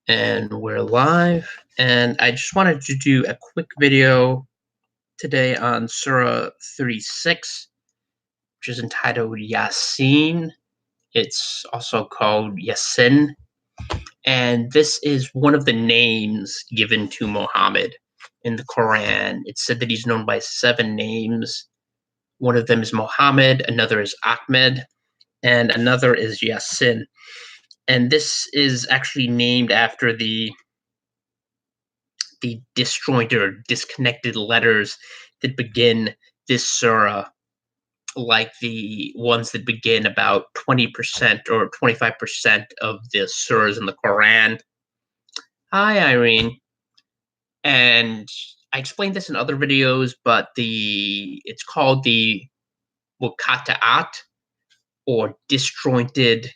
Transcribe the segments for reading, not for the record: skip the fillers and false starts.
And we're live. And I just wanted to do a quick video today on Surah 36, which is entitled Yasin. It's also called Yasin. And this is one of the names given to Muhammad in the Quran. It's said that he's known by 7 names. One of them is Muhammad, another is Ahmed, and another is Yasin. And this is actually named after the disjointed or disconnected letters that begin this surah, like the ones that begin about 20% or 25% of the surahs in the Quran. Hi, Irene. And I explained this in other videos, but it's called the muqatta'at, or disjointed,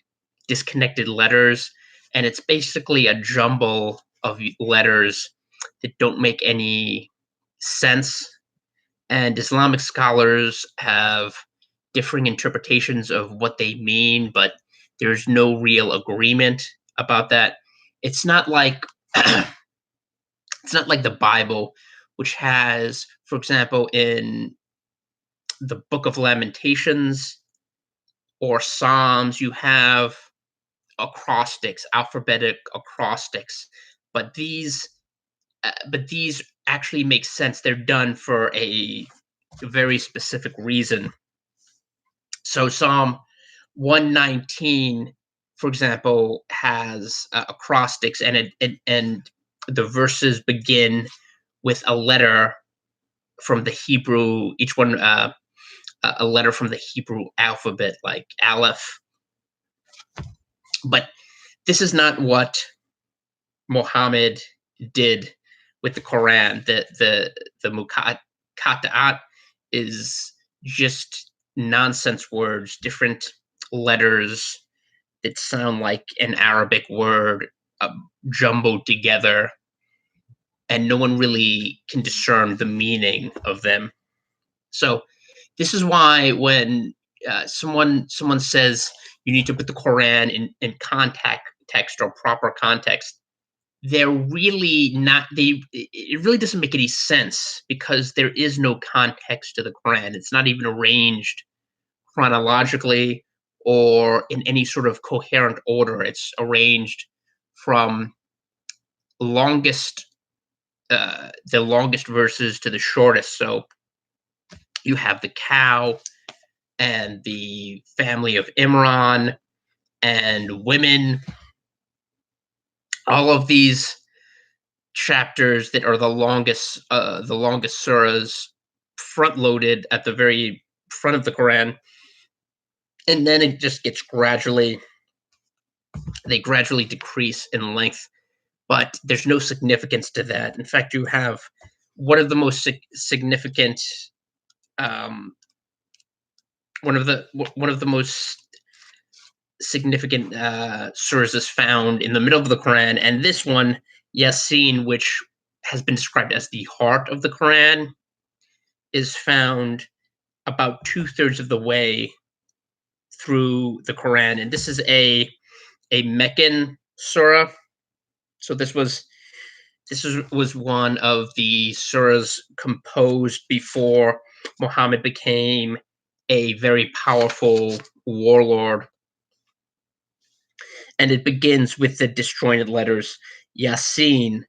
disconnected letters, and it's basically a jumble of letters that don't make any sense. And Islamic scholars have differing interpretations of what they mean, but there's no real agreement about that. It's not like it's not like the Bible, which has, for example, in the Book of Lamentations or Psalms, you have acrostics, alphabetic acrostics, but these actually make sense. They're done for a very specific reason. So Psalm 119, for example, has acrostics, and the verses begin with a letter from the Hebrew, each one a letter from the Hebrew alphabet, like Aleph. But this is not what Muhammad did with the Quran. The muqatta'at is just nonsense words, different letters that sound like an Arabic word jumbled together, and no one really can discern the meaning of them. So this is why when someone says you need to put the Quran in context or proper context, they're really not. It really doesn't make any sense, because there is no context to the Quran. It's not even arranged chronologically or in any sort of coherent order. It's arranged from longest the longest verses to the shortest. So you have the cow and the family of Imran and women. All of these chapters that are the longest surahs, front loaded at the very front of the Quran, and then it just gets gradually decrease in length, but there's no significance to that. In fact, you have one of the most significant one of the most significant surahs is found in the middle of the Quran, and this one, Yasin, which has been described as the heart of the Quran, is found about 2/3 of the way through the Quran, and this is a Meccan surah. So this was one of the surahs composed before Muhammad became a very powerful warlord. And it begins with the disjointed letters Yasin.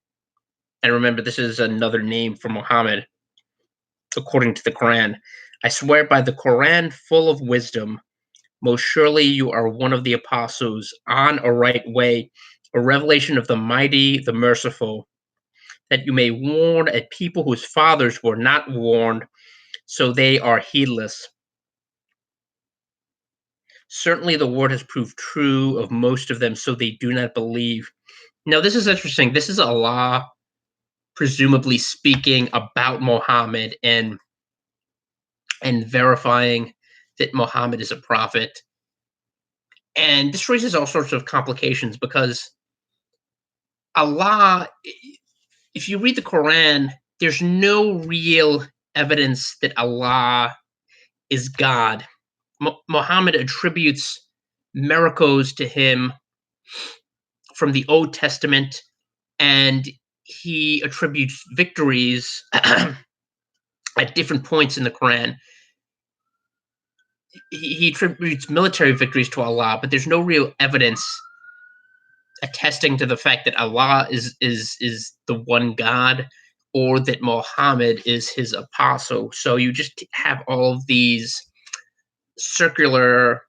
And remember, this is another name for Muhammad, according to the Quran. I swear by the Quran full of wisdom, most surely you are one of the apostles on a right way, a revelation of the mighty, the merciful, that you may warn a people whose fathers were not warned, so they are heedless. Certainly the word has proved true of most of them, so they do not believe. Now, this is interesting. This is Allah presumably speaking about Muhammad and verifying that Muhammad is a prophet. And this raises all sorts of complications, because Allah, if you read the Quran, there's no real evidence that Allah is God. Muhammad attributes miracles to him from the Old Testament and he attributes victories at different points in the Quran. He attributes military victories to Allah, but there's no real evidence attesting to the fact that Allah is the one God, or that Muhammad is his apostle. So you just have all of these circular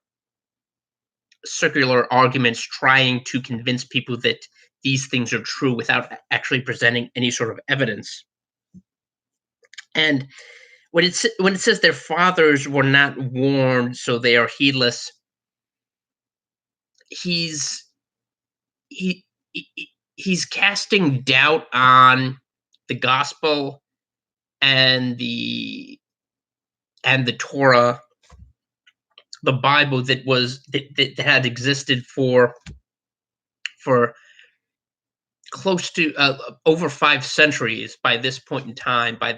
arguments trying to convince people that these things are true without actually presenting any sort of evidence. And when it says their fathers were not warned, so they are heedless, he's he, he's casting doubt on the gospel and the Torah, the Bible that had existed for close to over 5 centuries by this point in time. By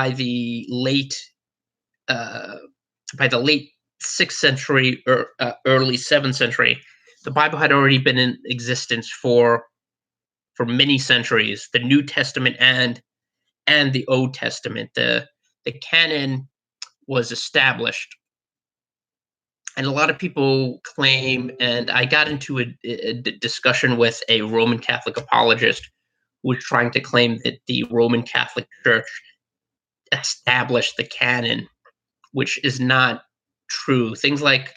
the late 6th century or early 7th century, the Bible had already been in existence for many centuries. The New Testament and the Old Testament, the canon was established. And a lot of people claim, and I got into a discussion with a Roman Catholic apologist who was trying to claim that the Roman Catholic Church established the canon, which is not true. Things like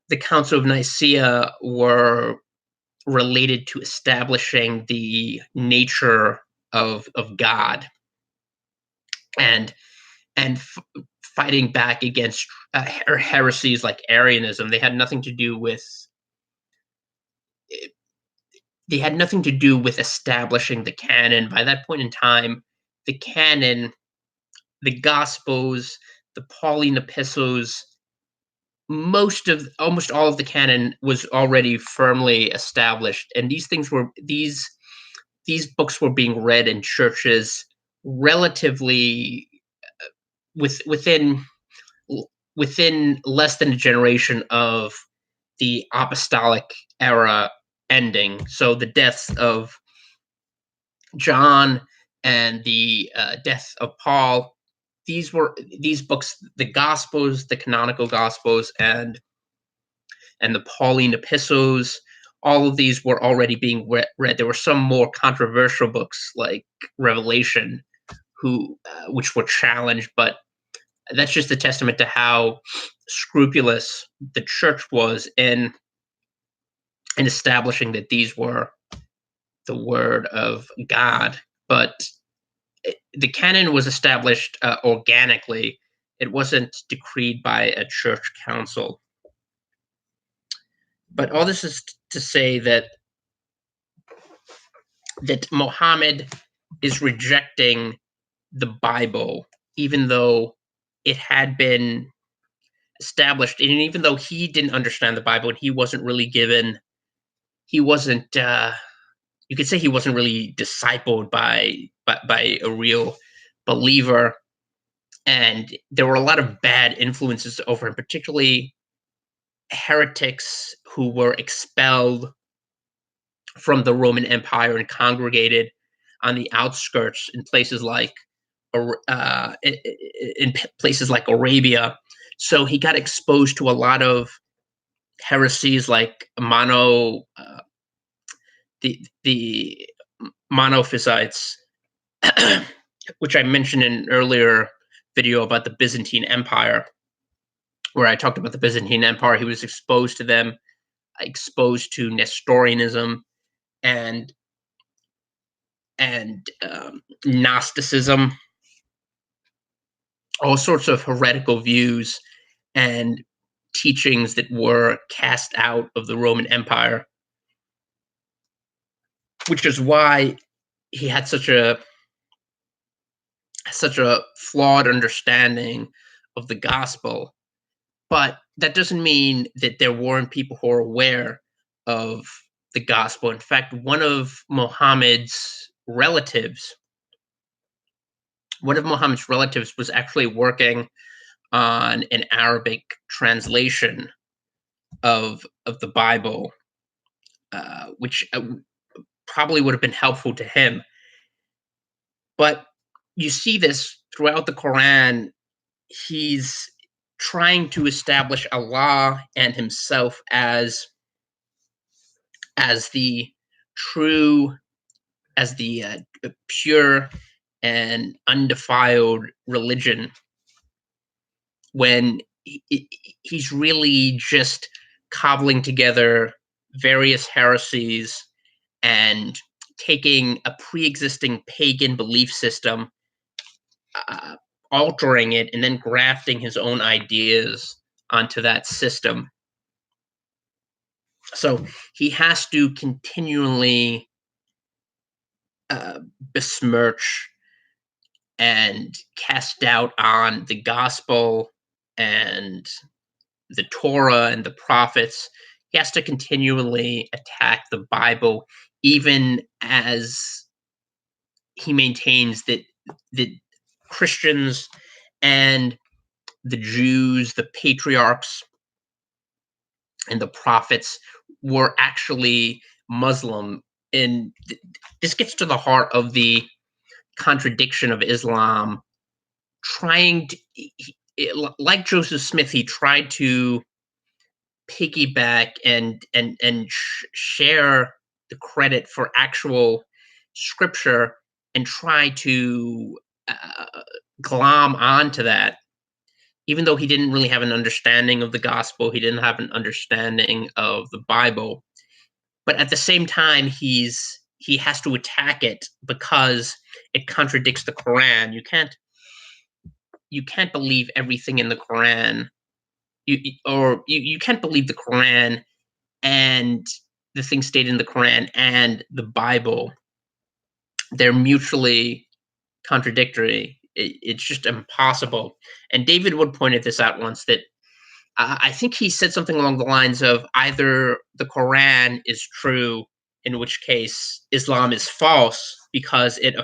the Council of Nicaea were related to establishing the nature of God and fighting back against heresies like Arianism. They had nothing to do with establishing the canon. By that point in time, the canon, the Gospels, the Pauline epistles, almost all of the canon was already firmly established, and these books were being read in churches relatively within less than a generation of the apostolic era ending. So the deaths of John and the death of Paul, these books, the Gospels, the canonical Gospels, and the Pauline epistles, all of these were already being read. There were some more controversial books like Revelation, which were challenged, but that's just a testament to how scrupulous the church was in establishing that these were the word of God. But the canon was established organically. It wasn't decreed by a church council. But all this is to say that Muhammad is rejecting the Bible, even though it had been established, and even though he didn't understand the Bible, and he wasn't really you could say he wasn't really discipled by a real believer, and there were a lot of bad influences over him, particularly heretics who were expelled from the Roman Empire and congregated on the outskirts in places like Arabia. So he got exposed to a lot of heresies like the Monophysites, which I mentioned in an earlier video about the Byzantine Empire, where I talked about the Byzantine Empire. He was exposed to them, exposed to Nestorianism and Gnosticism, all sorts of heretical views and teachings that were cast out of the Roman Empire, which is why he had such a flawed understanding of the gospel. But that doesn't mean that there weren't people who are aware of the gospel. In fact, one of Muhammad's relatives was actually working on an Arabic translation of the Bible, which probably would have been helpful to him. But you see this throughout the Quran. He's trying to establish Allah and himself as the true, as the pure and undefiled religion, when he's really just cobbling together various heresies and taking a pre-existing pagan belief system, uh, altering it, and then grafting his own ideas onto that system. So he has to continually besmirch and cast doubt on the gospel and the Torah and the prophets. He has to continually attack the Bible, even as he maintains that the Christians and the Jews, the patriarchs, and the prophets were actually Muslim. And this gets to the heart of the contradiction of Islam. Trying to, like Joseph Smith, he tried to piggyback and share the credit for actual scripture and try to glom onto that, even though he didn't really have an understanding of the gospel, he didn't have an understanding of the Bible. But at the same time, he has to attack it because it contradicts the Quran. You can't believe everything in the Quran. You can't believe the Quran and the things stated in the Quran and the Bible. They're mutually contradictory. It's just impossible. And David Wood pointed this out once, that I think he said something along the lines of either the Quran is true, in which case Islam is false because it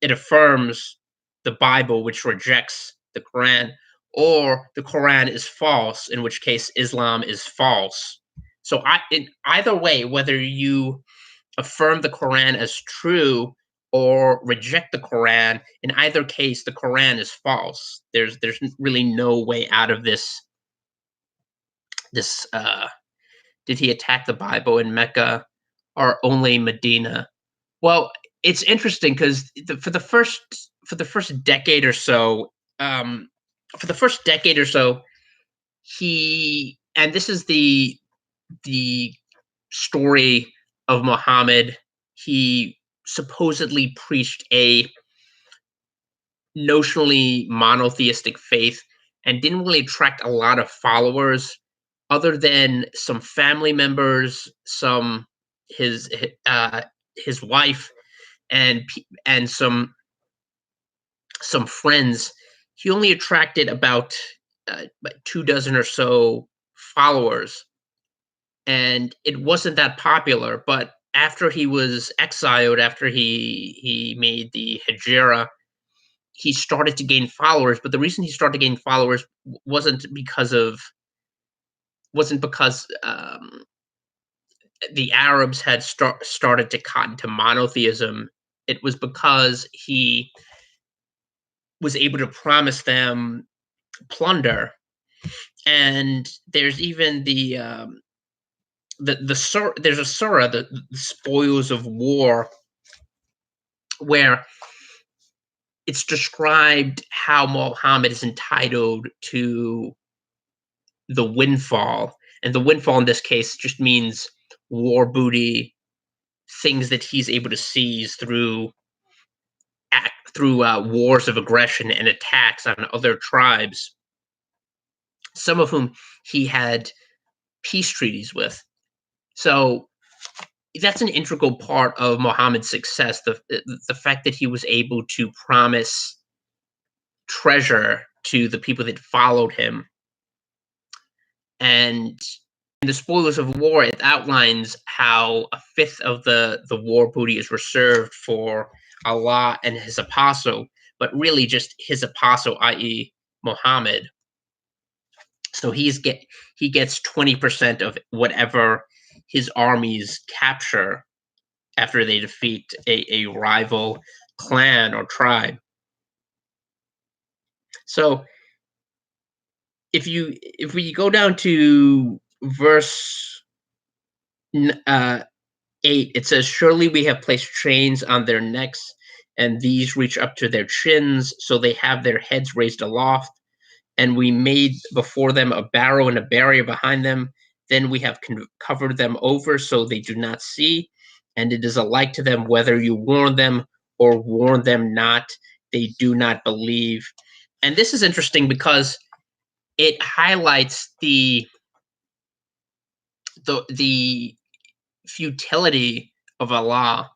affirms the Bible, which rejects the Quran, or the Quran is false, in which case Islam is false. So either way, whether you affirm the Quran as true or reject the Quran, in either case, the Quran is false. There's really no way out of this. Did he attack the Bible in Mecca or only Medina? Well, it's interesting because for the first decade or so, um, he, and this is the story of Muhammad. He supposedly preached a notionally monotheistic faith and didn't really attract a lot of followers other than some family members, some his his wife, and some friends. He only attracted about 2 dozen or so followers, and it wasn't that popular. But after he was exiled, after he made the hijra, he started to gain followers. But the reason he started to gain followers wasn't because the Arabs had started to cotton to monotheism. It was because he was able to promise them plunder. And there's even there's a surah, the spoils of war, where it's described how Muhammad is entitled to the windfall. And the windfall in this case just means war booty, things that he's able to seize through wars of aggression and attacks on other tribes, some of whom he had peace treaties with. So that's an integral part of Muhammad's success, the fact that he was able to promise treasure to the people that followed him. And in the spoilers of war, it outlines how a fifth of the war booty is reserved for Allah and his apostle, but really just his apostle, i.e., Muhammad. So he gets 20% of whatever his armies capture after they defeat a rival clan or tribe. So if we go down to verse 8, it says, "Surely we have placed chains on their necks, and these reach up to their chins, so they have their heads raised aloft. And we made before them a barrow and a barrier behind them. Then we have covered them over so they do not see. And it is alike to them whether you warn them or warn them not, they do not believe." And this is interesting because it highlights the futility of Allah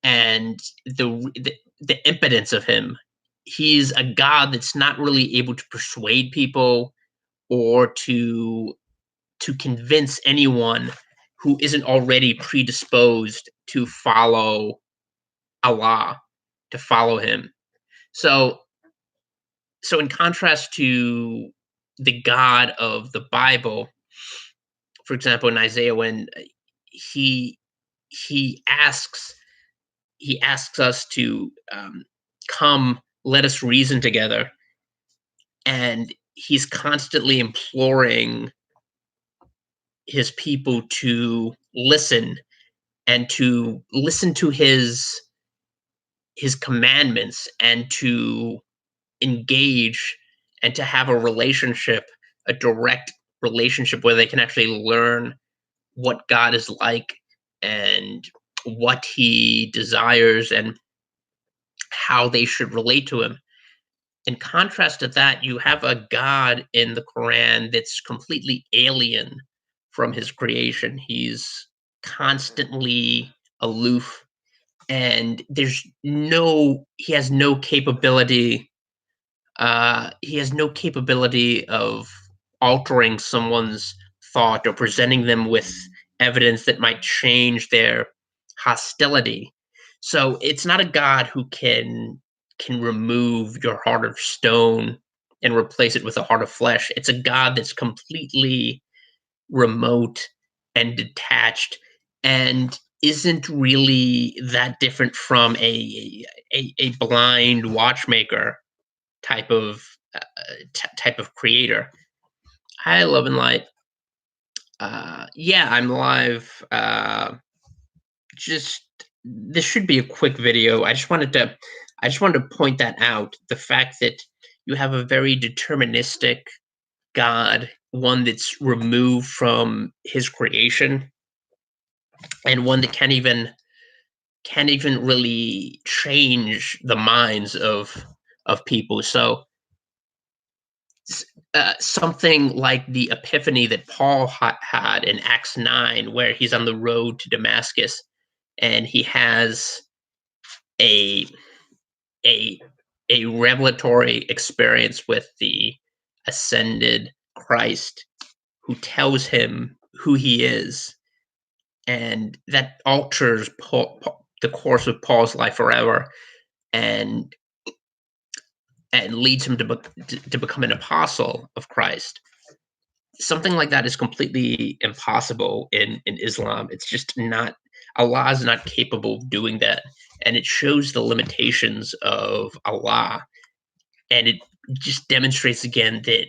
and the impotence of him. He's a God that's not really able to persuade people or to convince anyone who isn't already predisposed to follow Allah, to follow him. So so in contrast to the God of the Bible, for example, in Isaiah, when he he asks he asks us to come, let us reason together, and he's constantly imploring his people to listen and to listen to his commandments and to engage and to have a relationship, a direct relationship where they can actually learn what God is like and what he desires and how they should relate to him. In contrast to that, you have a God in the Quran that's completely alien from his creation. He's constantly aloof, and he has no capability. He has no capability of altering someone's thought or presenting them with evidence that might change their hostility. So it's not a God who can remove your heart of stone and replace it with a heart of flesh. It's a God that's completely remote and detached and isn't really that different from a blind watchmaker type of type of creator. Hi, Love and Light. Yeah, I'm live. Just this should be a quick video. I just wanted to point that out. The fact that you have a very deterministic God, one that's removed from his creation, and one that can't even really change the minds of people. So something like the epiphany that Paul had in Acts 9, where he's on the road to Damascus and he has a a a revelatory experience with the ascended Christ who tells him who he is, and that alters the course of Paul's life forever, and leads him to become an apostle of Christ. Something like that is completely impossible in Islam. It's just not. Allah is not capable of doing that, and it shows the limitations of Allah, and it just demonstrates again that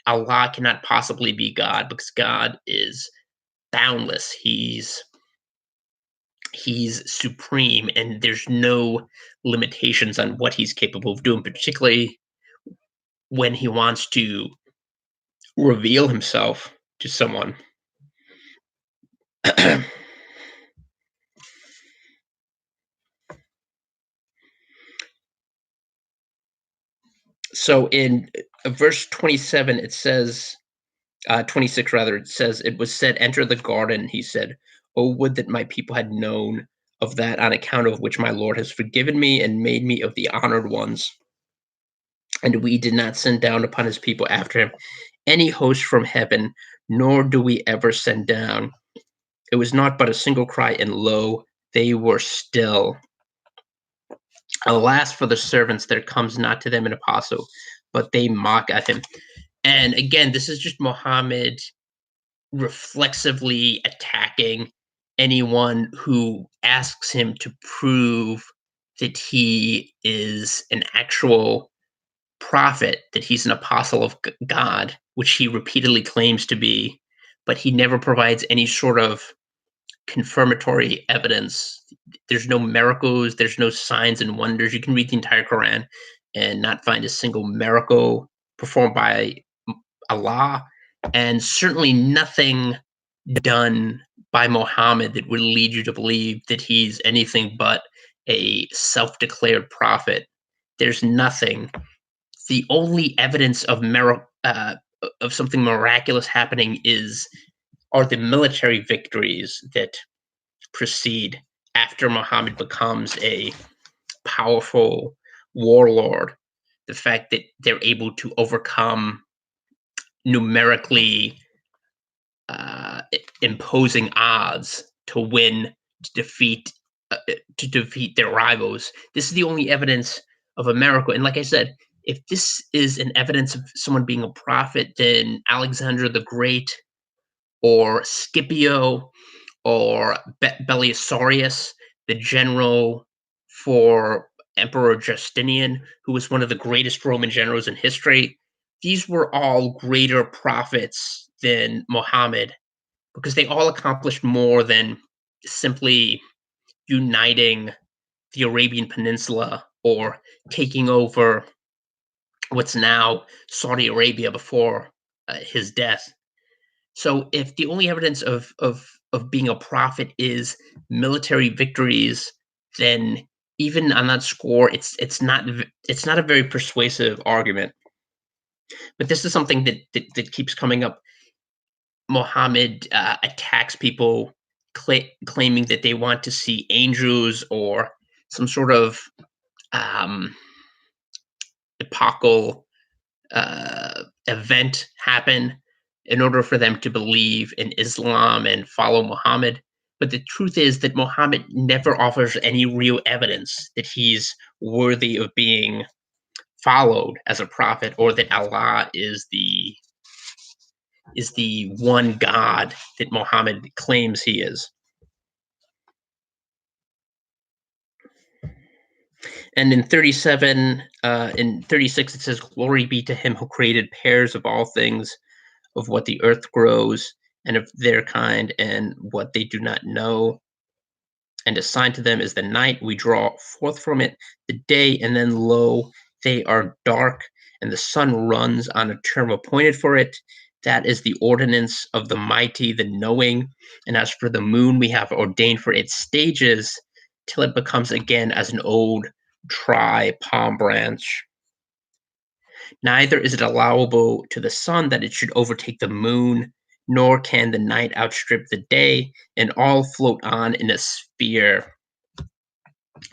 Allah cannot possibly be God because God is boundless. He's supreme, and there's no limitations on what he's capable of doing, particularly when he wants to reveal himself to someone. So in verse 27, it says, 26 rather, it says, "It was said, enter the garden. He said, oh, would that my people had known of that, on account of which my Lord has forgiven me and made me of the honored ones. And we did not send down upon his people after him any host from heaven, nor do we ever send down. It was not but a single cry, and lo, they were still. Alas for the servants, there comes not to them an apostle, but they mock at him." And again, this is just Muhammad reflexively attacking anyone who asks him to prove that he is an actual prophet, that he's an apostle of God, which he repeatedly claims to be, but he never provides any sort of confirmatory evidence. There's no miracles, there's no signs and wonders. You can read the entire Quran and not find a single miracle performed by Allah, and certainly nothing done by Muhammad that would lead you to believe that he's anything but a self-declared prophet. There's nothing. The only evidence of something miraculous happening are the military victories that proceed after Muhammad becomes a powerful warlord. The fact that they're able to overcome numerically uh, imposing odds to win, to defeat to defeat their rivals. This is the only evidence of a miracle. And like I said, if this is an evidence of someone being a prophet, then Alexander the Great or Scipio or Belisarius, the general for Emperor Justinian, who was one of the greatest Roman generals in history, these were all greater prophets than Muhammad because they all accomplished more than simply uniting the Arabian Peninsula or taking over what's now Saudi Arabia before his death. So if the only evidence of being a prophet is military victories, then even on that score, it's not a very persuasive argument. But this is something that keeps coming up. Muhammad attacks people claiming that they want to see angels or some sort of um, epochal event happen in order for them to believe in Islam and follow Muhammad. But the truth is that Muhammad never offers any real evidence that he's worthy of being followed as a prophet, or that Allah is the one God that Muhammad claims he is. And in 37, in 36, it says, "Glory be to him who created pairs of all things, of what the earth grows, and of their kind, and what they do not know. And assigned to them is the night. We draw forth from it the day, and then lo, they are dark, and the sun runs on a term appointed for it. That is the ordinance of the mighty, the knowing. And as for the moon, we have ordained for its stages till it becomes again as an old, dry palm branch. Neither is it allowable to the sun that it should overtake the moon, nor can the night outstrip the day, and all float on in a sphere."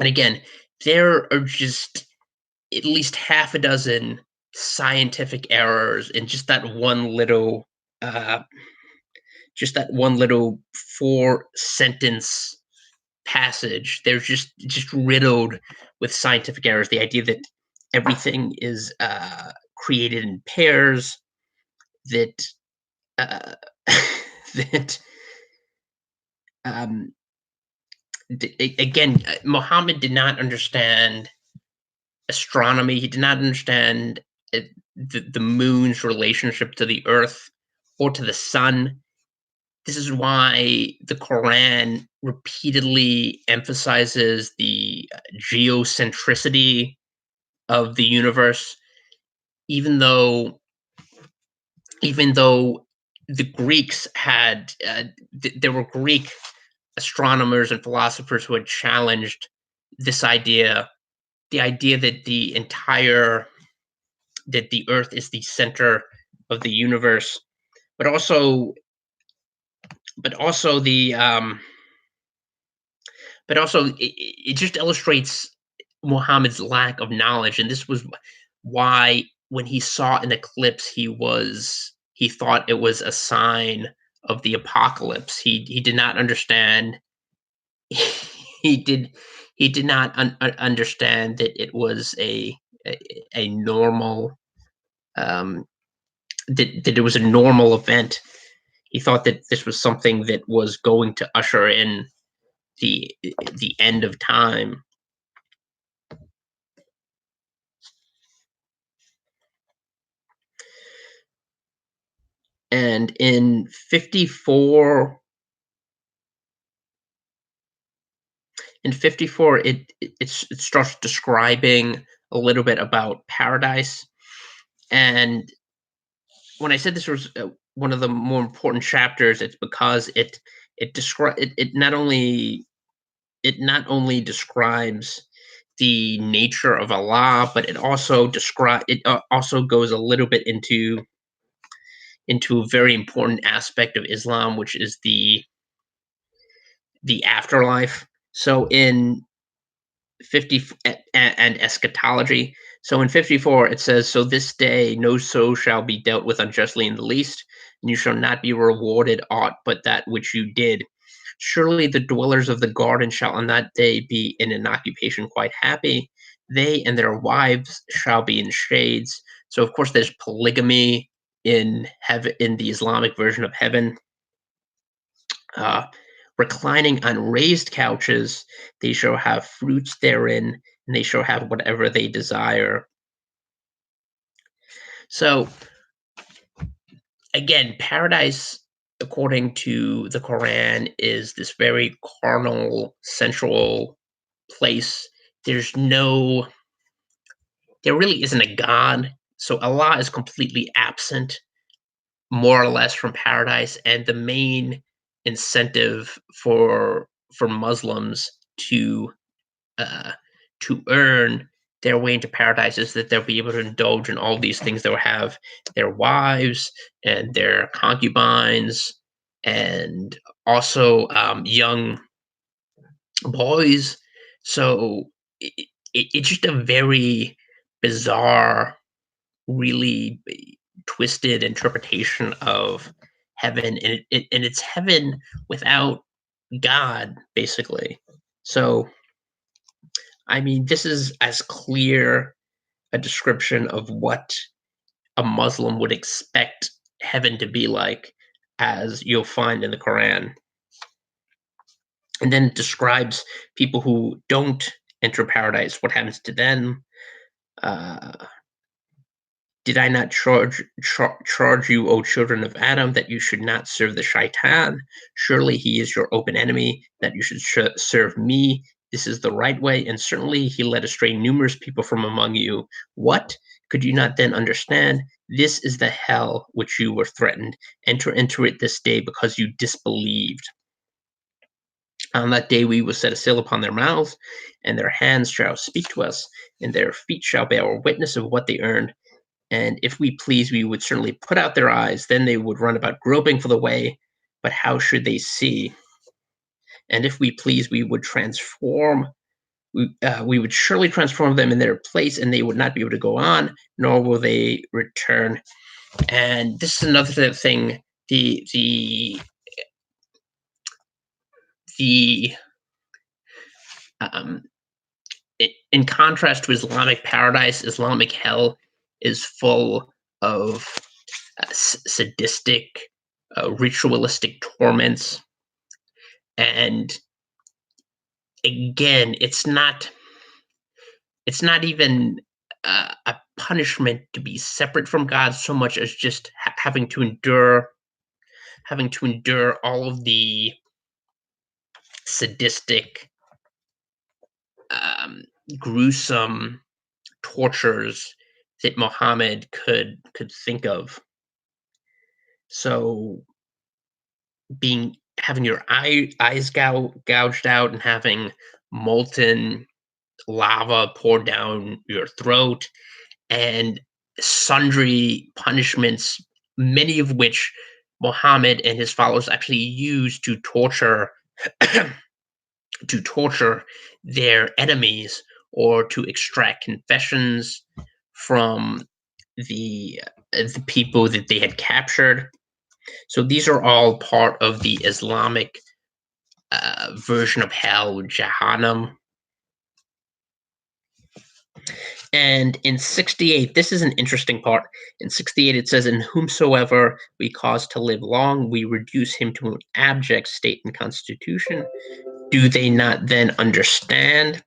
And again, there are just at least half a dozen scientific errors in uh, just that one little 4 sentence passage. They're just riddled with scientific errors. The idea that everything is created in pairs, that uh, that um, again, Muhammad did not understand astronomy. He did not understand the moon's relationship to the earth or to the sun. This is why the Quran repeatedly emphasizes the geocentricity of the universe, even though even though the Greeks had there were Greek astronomers and philosophers who had challenged this idea, the idea that the Earth is the center of the universe, but also the but also it just illustrates Muhammad's lack of knowledge, and this was why when he saw an eclipse, he thought it was a sign of the apocalypse. He did not understand. he did he did not understand that it was a normal that it was a normal event. He thought that this was something that was going to usher in the the end of time. And in 54, it starts describing a little bit about paradise. And when I said this was one of the more important chapters, it's because it not only describes the nature of Allah, but it also goes a little bit into a very important aspect of Islam, which is the afterlife. So in 50 and eschatology. So in 54 it says, "So this day no soul shall be dealt with unjustly in the least, and you shall not be rewarded aught but that which you did. Surely the dwellers of the garden shall on that day be in an occupation quite happy. They and their wives shall be in shades." So of course there's polygamy in heaven, in the Islamic version of heaven. Uh, Reclining on raised couches, they shall have fruits therein, and they shall have whatever they desire. So again, paradise, according to the Quran, is this very carnal, sensual place. There's no, there really isn't a God. So Allah is completely absent, more or less, from paradise, and the main incentive for Muslims uh, to earn their way into paradise is that they'll be able to indulge in all these things. They'll have their wives and their concubines, and also young boys. So it's just a very bizarre, really twisted interpretation of heaven, and and it's heaven without God, basically. So I mean, this is as clear a description of what a Muslim would expect heaven to be like as you'll find in the Quran. And then it describes people who don't enter paradise, what happens to them. Uh, Did I not charge you, O children of Adam, that you should not serve the shaitan? Surely he is your open enemy, that you should serve me. This is the right way, and certainly he led astray numerous people from among you. What? Could you not then understand? This is the hell which you were threatened. Enter into it this day because you disbelieved. On that day we will set a seal upon their mouths, and their hands shall speak to us, and their feet shall bear witness of what they earned. And if we please, we would certainly put out their eyes. Then they would run about groping for the way, but how should they see? And if we please, we would we would surely transform them in their place, and they would not be able to go on, nor will they return. And this is another thing. The um, in contrast to Islamic paradise, Islamic hell is full of sadistic, ritualistic torments. And again, it's not even a punishment to be separate from God so much as just having to endure all of the sadistic, um, gruesome tortures that Muhammad could think of. So being having your eyes gouged out, and having molten lava poured down your throat, and sundry punishments, many of which Muhammad and his followers actually used to torture their enemies, or to extract confessions from the people that they had captured. So these are all part of the Islamic version of hell, Jahannam. And in 68, this is an interesting part. In 68, it says, "In whomsoever we cause to live long, we reduce him to an abject state and constitution. Do they not then understand?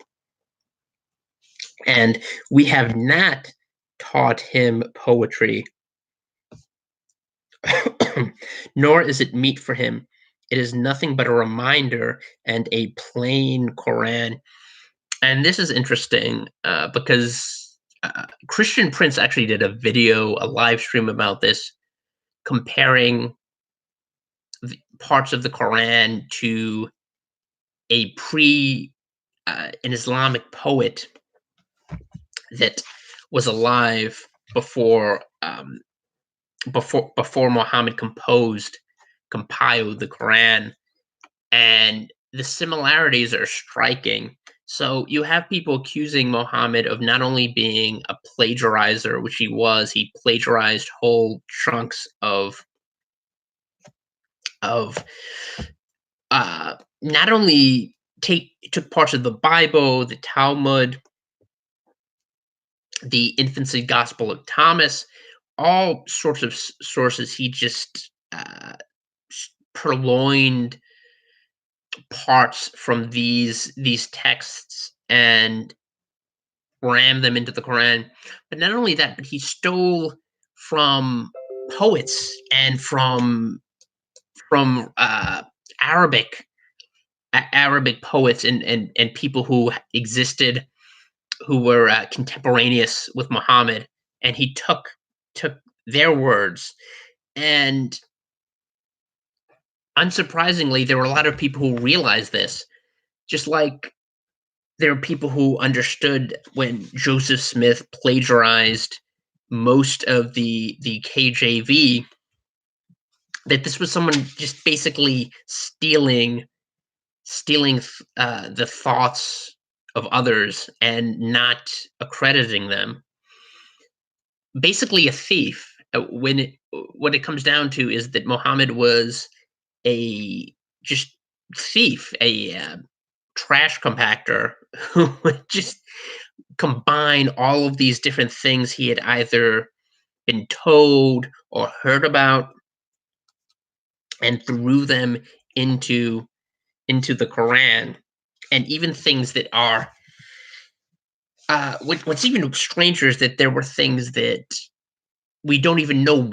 And we have not taught him poetry, nor is it meet for him. It is nothing but a reminder and a plain Koran." And this is interesting because Christian Prince actually did a video, a live stream about this, comparing parts of the Quran to a an Islamic poet that was alive before before Muhammad compiled the Quran, and the similarities are striking. So you have people accusing Muhammad of not only being a plagiarizer, which he plagiarized whole chunks of not only took parts of the Bible, the Talmud, the infancy Gospel of Thomas, all sorts of sources. He just purloined parts from these texts and rammed them into the Quran. But not only that, but he stole from poets and from Arabic poets and people who existed, who were contemporaneous with Muhammad, and he took their words. And unsurprisingly, there were a lot of people who realized this, just like there are people who understood when Joseph Smith plagiarized most of the KJV, that this was someone just basically stealing the thoughts of others and not accrediting them. Basically, a thief. What it comes down to is that Muhammad was a just thief, a trash compactor who would just combine all of these different things he had either been told or heard about and threw them into the Quran, and even things that are what's even stranger is that there were things that we don't even know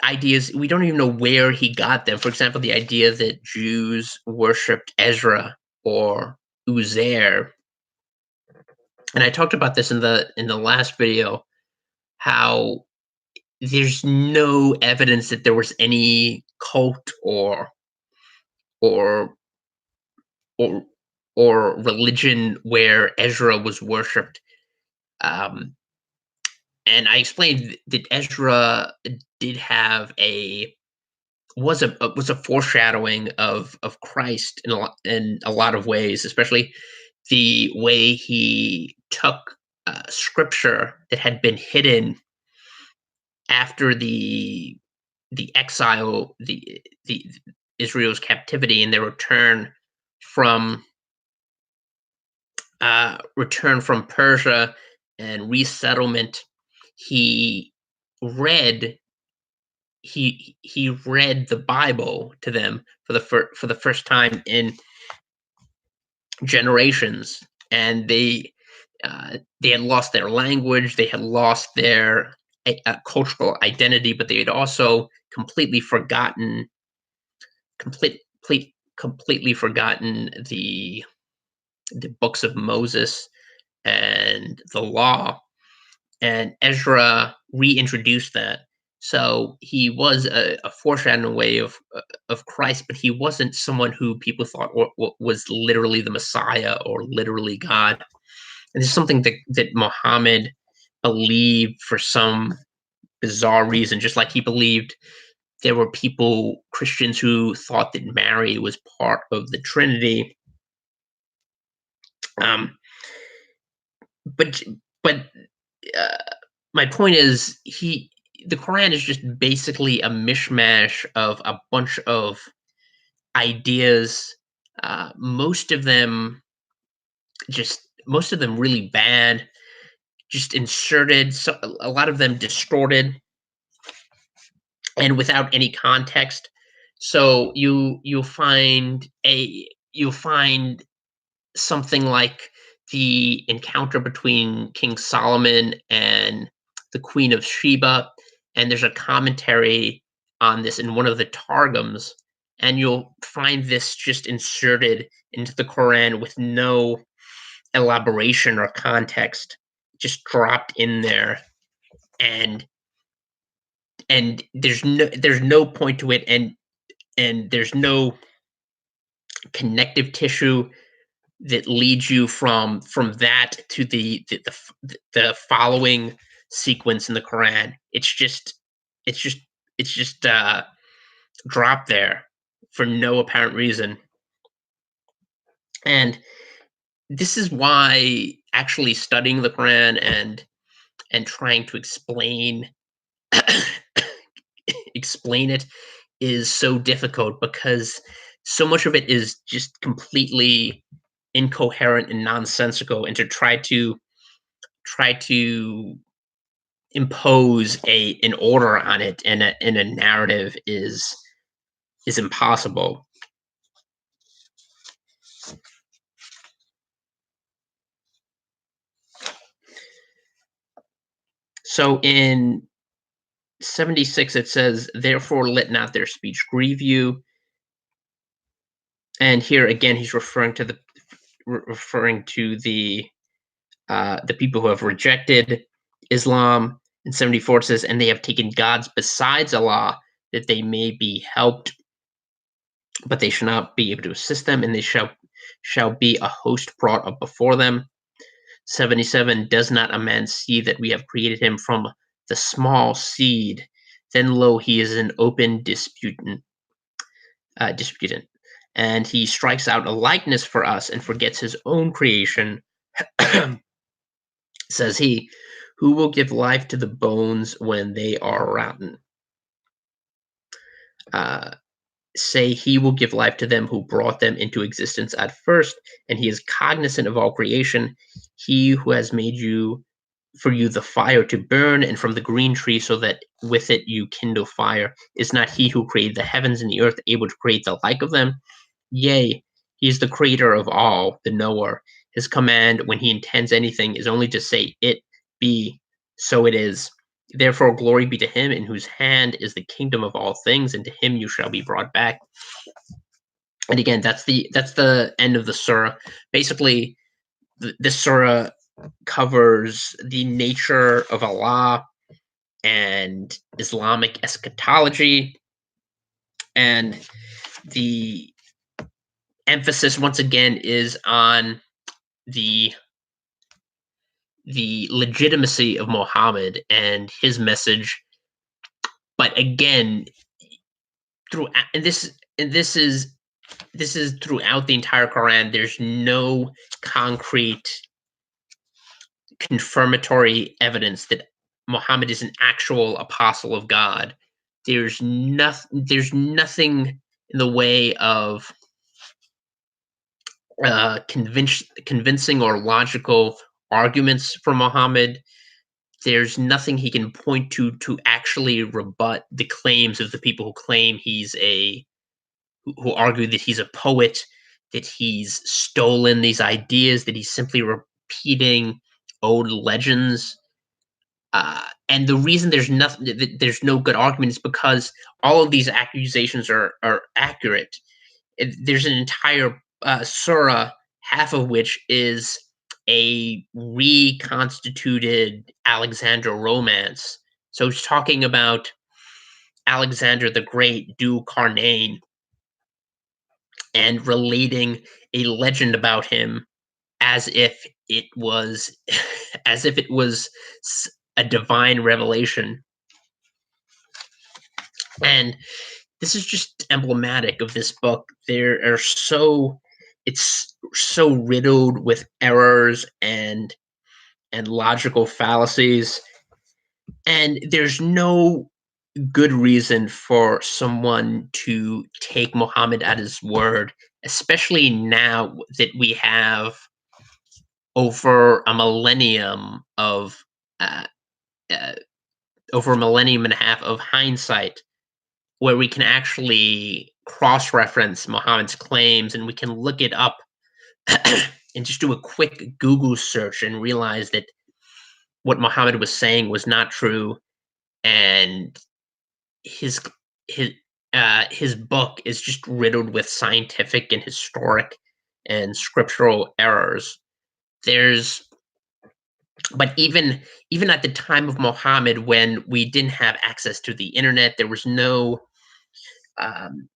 ideas we don't even know where he got them. For example, the idea that Jews worshipped Ezra or Uzair. And I talked about this in the last video, how there's no evidence that there was any cult or or or religion where Ezra was worshipped. Um, and I explained that Ezra did have was a foreshadowing of Christ in a lot of ways, especially the way he took scripture that had been hidden after the exile, the Israel's captivity, and their from return from Persia and resettlement. He read he read the Bible to them for the first time in generations, and they had lost their language, they had lost their cultural identity, but they had also complete, completely forgotten the books of Moses and the law. And Ezra reintroduced that. So he was a foreshadowing way of Christ, but he wasn't someone who people thought was literally the Messiah or literally God. And this is something that Muhammad believed for some bizarre reason, just like he believed there were Christians who thought that Mary was part of the Trinity. Um, but but uh, my point is, the Quran is just basically a mishmash of a bunch of ideas. Most of them really bad. just inserted, so a lot of them distorted and without any context. So you'll find something like the encounter between King Solomon and the Queen of Sheba, and there's a commentary on this in one of the Targums, and you'll find this just inserted into the Quran with no elaboration or context, just dropped in there, and there's no point to it, and there's no connective tissue that leads you from that to the following sequence in the Quran. It's just it's just dropped there for no apparent reason. And this is why actually studying the Quran and trying to explain it is so difficult, because so much of it is just completely incoherent and nonsensical, and to try to impose a an order on it in a narrative is impossible. So in 76 it says, therefore let not their speech grieve you. And here again he's referring to the people who have rejected Islam. In 74 it says, and they have taken gods besides Allah, that they may be helped, but they shall not be able to assist them, and they shall be a host brought up before them. 77, does not a man see that we have created him from the small seed? Then lo, he is an open disputant, and he strikes out a likeness for us and forgets his own creation. Says he, who will give life to the bones when they are rotten? Say he will give life to them who brought them into existence at first, and he is cognizant of all creation. He who has made for you the fire to burn, and from the green tree, so that with it you kindle fire. Is not he who created the heavens and the earth able to create the like of them? Yea, he is the creator of all, the knower. His command, when he intends anything, is only to say, it be, so it is. Therefore, glory be to him in whose hand is the kingdom of all things, and to him you shall be brought back. And again, that's the end of the surah. Basically, this surah covers the nature of Allah and Islamic eschatology, and the emphasis once again is on the legitimacy of Muhammad and his message. But again, this is throughout the entire Quran. There's no concrete confirmatory evidence that Muhammad is an actual apostle of God. There's nothing in the way of convincing or logical arguments for Muhammad. There's nothing he can point to actually rebut the claims of the people who claim who argue that he's a poet, that he's stolen these ideas, that he's simply repeating old legends. And the reason there's no good argument is because all of these accusations are accurate. There's an entire surah, half of which is a reconstituted Alexander romance. So he's talking about Alexander the Great, Du Carnain, and relating a legend about him as if it was as if it was a divine revelation. And this is just emblematic of this book. It's so riddled with errors and logical fallacies, and there's no good reason for someone to take Muhammad at his word, especially now that we have over a millennium of uh, uh, over a millennium and a half of hindsight, where we can actually cross-reference Muhammad's claims and we can look it up and just do a quick Google search and realize that what Muhammad was saying was not true, and his his his book is just riddled with scientific and historic and scriptural errors. There's but even at the time of Muhammad, when we didn't have access to the internet, um,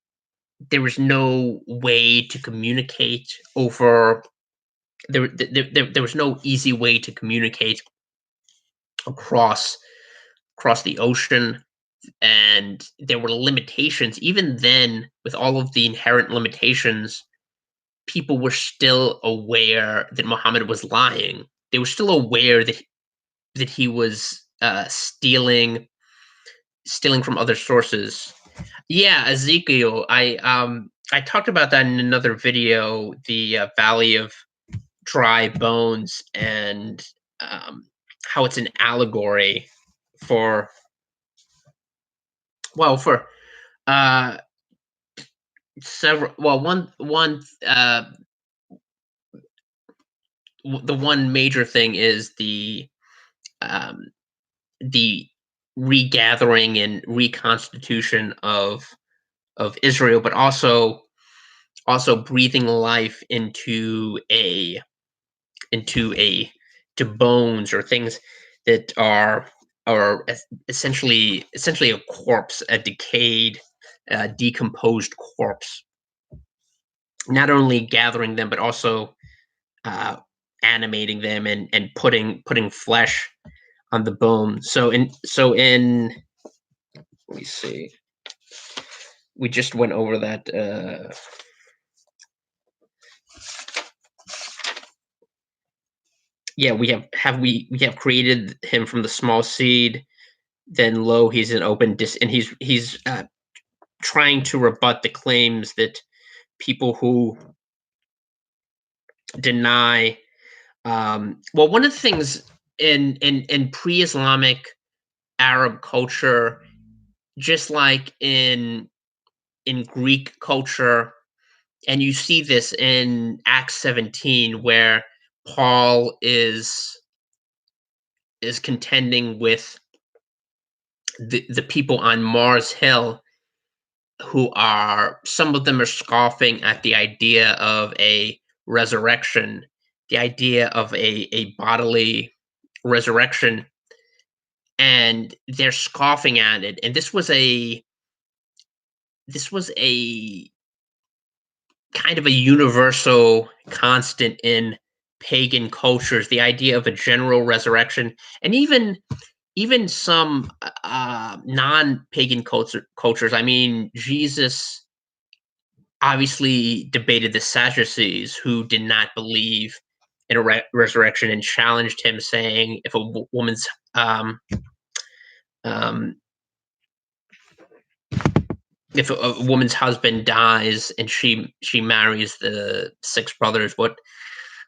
there was no way to communicate over there was no easy way to communicate across the ocean, and there were limitations. Even then, with all of the inherent limitations, people were still aware that Muhammad was lying. They were still aware that he was stealing from other sources. Yeah, Ezekiel. I talked about that in another video. The Valley of Dry Bones, and um, how it's an allegory for for uh, several. Well, the one major thing is um, the regathering and reconstitution of Israel, but also breathing life into a to bones or things that are essentially a corpse, a decayed, decomposed corpse. Not only gathering them, but also uh, animating them and putting flesh on the bone. So in let me see. We just went over that. Yeah, we have created him from the small seed. Then lo, he's an open and he's trying to rebut the claims that people who deny. Well, one of the things in pre-Islamic Arab culture, just like in Greek culture, and you see this in Acts 17, where Paul is contending with the people on Mars Hill, who are some of them are scoffing at the idea of a resurrection, the idea of a bodily resurrection, and they're scoffing at it. And this was a kind of a universal constant in pagan cultures, the idea of a general resurrection, and even some non-pagan cultures. I mean, Jesus obviously debated the Sadducees, who did not believe in a resurrection, and challenged him, saying, if a woman's um, if a woman's husband dies and she marries the six brothers, what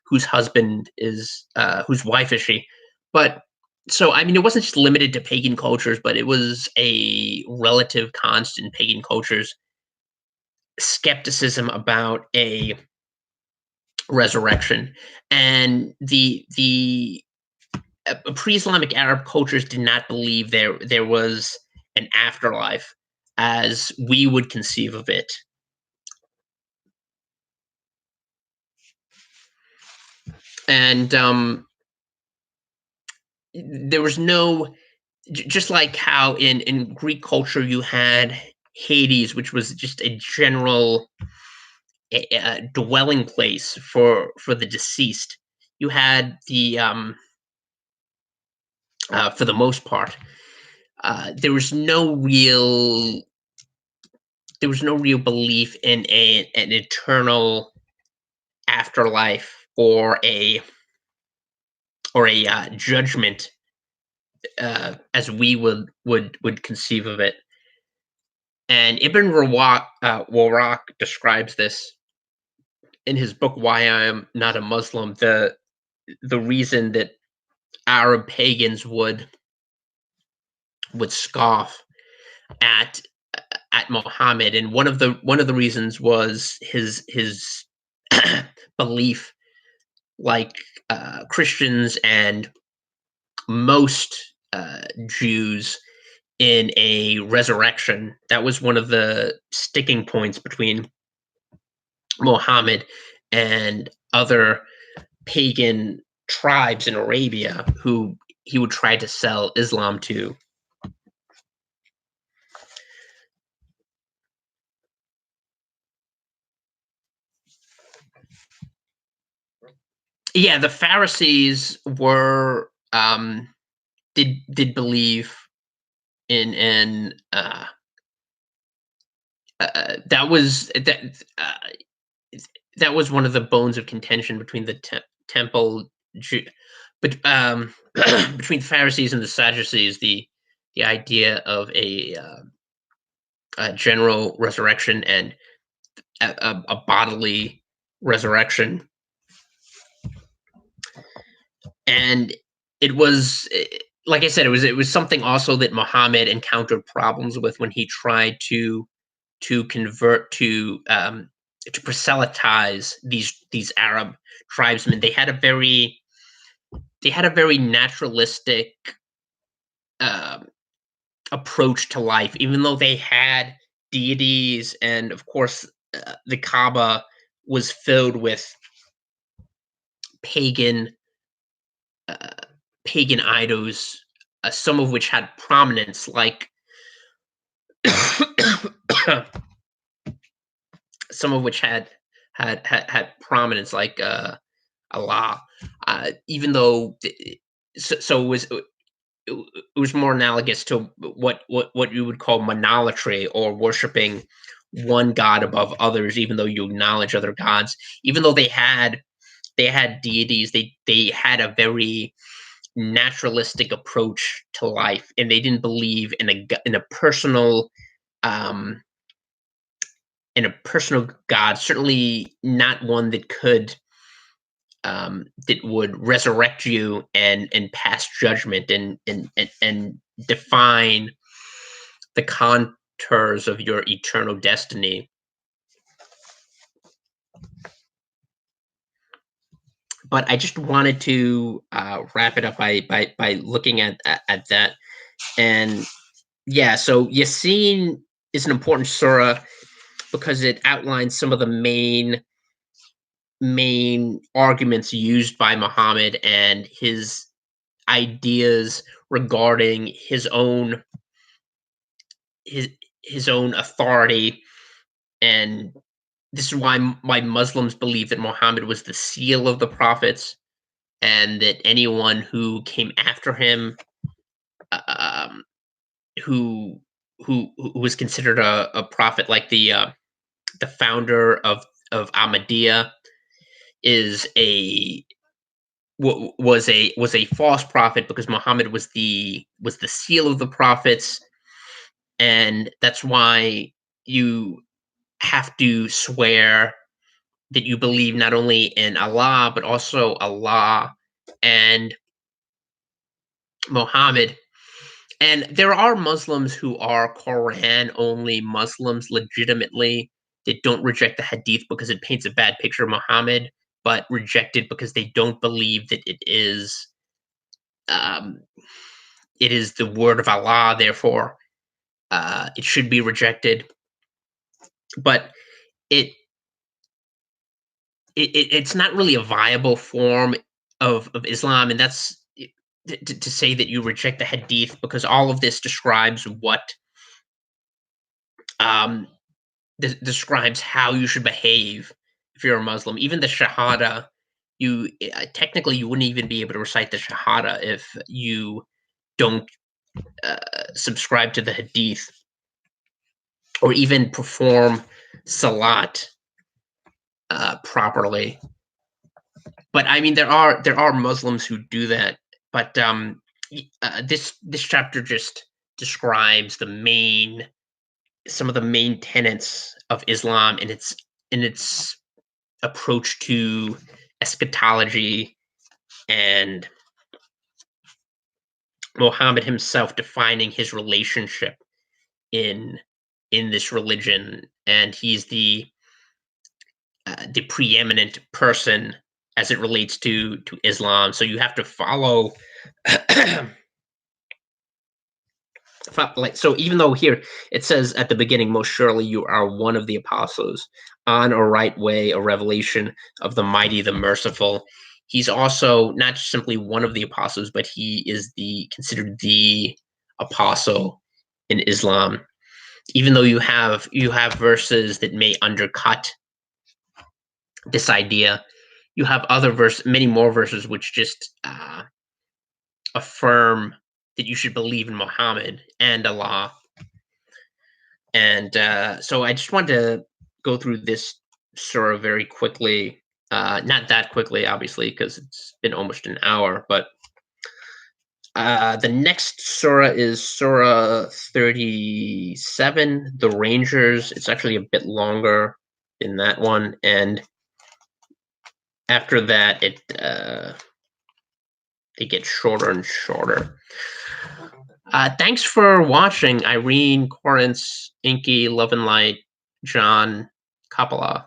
whose husband is whose wife is she? But so I mean, it wasn't just limited to pagan cultures, but it was a relative constant in pagan cultures, skepticism about a resurrection. And the pre-Islamic Arab cultures did not believe there was an afterlife as we would conceive of it. And there was no, just like how in Greek culture you had Hades, which was just a general dwelling place for the deceased. You had for the most part, there was no real belief in an eternal afterlife, or a judgment, as we would conceive of it. And Ibn Warraq describes this in his book "Why I Am Not a Muslim." the reason that Arab pagans would scoff at Muhammad, and one of the reasons was his belief, like Christians and most Jews, in a resurrection. That was one of the sticking points between Muhammad and other pagan tribes in Arabia who he would try to sell Islam to. Yeah, the Pharisees were did believe in that was one of the bones of contention between the temple Ju- but between the Pharisees and the Sadducees, the idea of a general resurrection and a bodily resurrection. And it was, like I said, it was something also that Muhammad encountered problems with when he tried to convert to proselytize these Arab tribesmen. They had a very naturalistic um, approach to life, even though they had deities, and of course, the Kaaba was filled with pagan uh, pagan idols, some of which had prominence, like some of which had prominence, like Allah. Even though, so it was more analogous to what you would call monolatry, or worshiping one god above others, even though you acknowledge other gods. Even though they had deities, they had a very naturalistic approach to life, and they didn't believe in a personal um God, certainly not one that would resurrect you and pass judgment, and define the contours of your eternal destiny. But I just wanted to wrap it up by looking at that. And yeah, so Yasin is an important surah because it outlines some of the main arguments used by Muhammad and his ideas regarding his his own authority. And this is why Muslims believe that Muhammad was the seal of the prophets, and that anyone who came after him, um, who who was considered a prophet, like the founder of Ahmadiyya, is a was a false prophet, because Muhammad was the seal of the prophets. And that's why you have to swear that you believe not only in Allah, but also Allah and Muhammad. And there are Muslims who are Quran only Muslims legitimately, that don't reject the Hadith because it paints a bad picture of Muhammad, but reject it because they don't believe that um, it is the word of Allah. Therefore, it should be rejected. But it, it's not really a viable form of Islam, and that's to say that you reject the Hadith, because all of this describes um, describes how you should behave if you're a Muslim. Even the Shahada, you technically you wouldn't even be able to recite the Shahada if you don't uh, subscribe to the Hadith, or even perform Salat properly. But I mean, there are Muslims who do that. But this chapter just describes some of the main tenets of Islam, and its approach to eschatology and Muhammad himself defining his relationship in this religion, and he's the preeminent person as it relates to Islam. So you have to follow. Like, so even though here it says at the beginning, most surely you are one of the apostles on a right way, a revelation of the mighty, the merciful. He's also not simply one of the apostles, but he is the considered the apostle in Islam. Even though you have verses that may undercut this idea, you have many more verses which just affirm that you should believe in Muhammad and Allah. And so I just wanted to go through this surah very quickly. Not that quickly, obviously, because it's been almost an hour. But the next surah is Surah 37, the Rangers. It's actually a bit longer than that one. And after that, it gets shorter and shorter. Thanks for watching, Irene, Corrence, Inky, Love and Light, John, Coppola,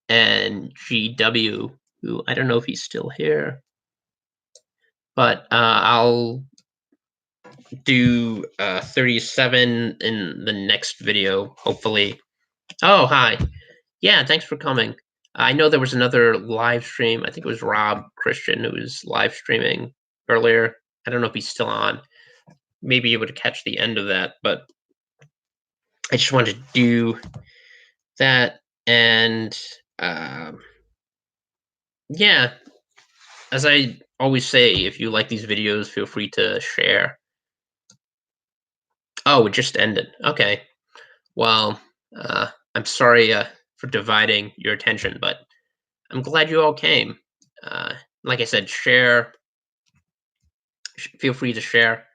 and GW, who I don't know if he's still here, but I'll do 37 in the next video, hopefully. Oh, hi. Yeah, thanks for coming. I know there was another live stream. I think it was Rob Christian who was live streaming earlier. I don't know if he's still on. Maybe able to catch the end of that, but I just wanted to do that. And yeah, as I always say, if you like these videos, feel free to share. Oh, it just ended. Okay. Well, I'm sorry for dividing your attention, but I'm glad you all came. Like I said, share. Feel free to share.